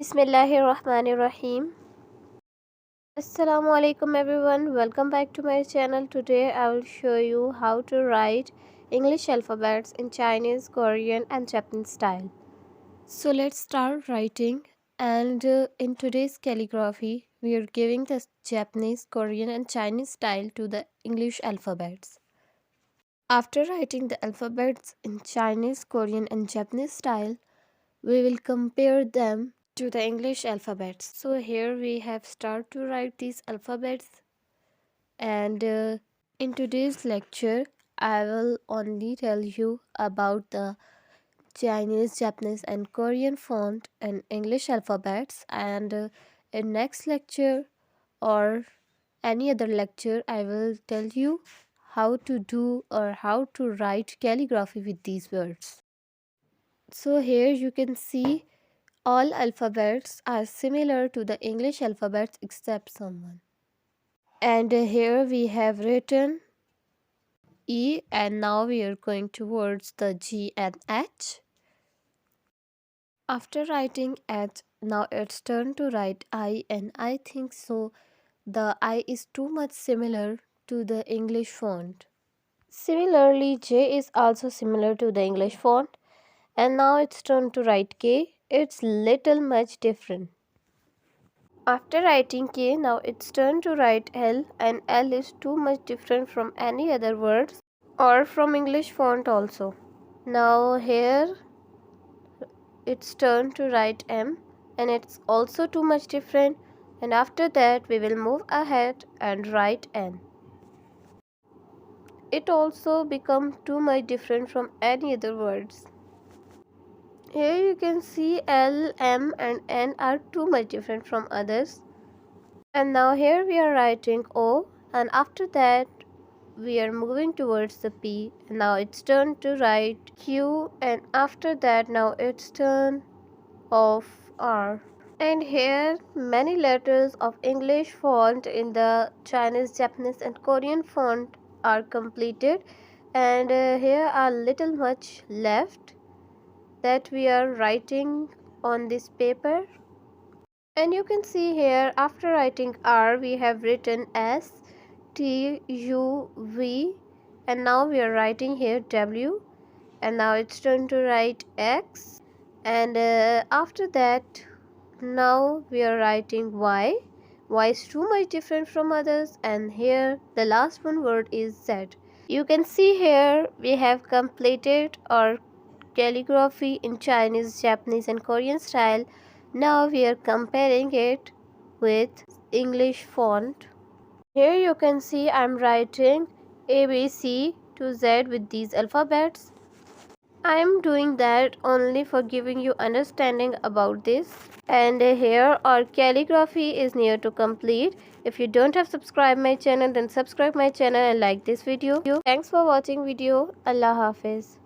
Bismillahirrahmanirrahim. Assalamu alaikum everyone. Welcome back to my channel. Today I will show you how to write English alphabets in Chinese, Korean and Japanese style. So let's start writing, and in today's calligraphy we are giving the Japanese, Korean and Chinese style to the English alphabets. After writing the alphabets in Chinese, Korean and Japanese style, we will compare them to the English alphabets. So here we have started to write these alphabets, and in today's lecture I will only tell you about the Chinese, Japanese and Korean font and English alphabets, and in next lecture or any other lecture I will tell you how to do or how to write calligraphy with these words. So here you can see all alphabets are similar to the English alphabets except someone. And here we have written E, and now we are going towards the G and H. After writing H, now it's turn to write I, and I think so the I is too much similar to the English font. Similarly, J is also similar to the English font, and now it's turn to write K. It's little much different. After writing K, now it's turn to write L, and L is too much different from any other words or from English font also. Now here it's turn to write M, and it's also too much different, and after that we will move ahead and write N. It also become too much different from any other words. Here you can see L, M and N are too much different from others. And now here we are writing O, and after that we are moving towards the P, and now it's turn to write Q, and after that now it's turn of R. And here many letters of English font in the Chinese, Japanese and Korean font are completed, and here are little much left that we are writing on this paper. And you can see here after writing R we have written S, T, U, V, and now we are writing here W, and now it's turn to write X, and after that now we are writing Y. Y is too much different from others, and here the last one word is Z. You can see here we have completed our calligraphy in Chinese, Japanese and Korean style. Now we are comparing it with English font. Here you can see I'm writing A, B, C to Z with these alphabets. I am doing that only for giving you understanding about this. And here our calligraphy is near to complete. If you don't have subscribed my channel, then subscribe my channel and like this video. Thanks for watching video. Allah Hafiz.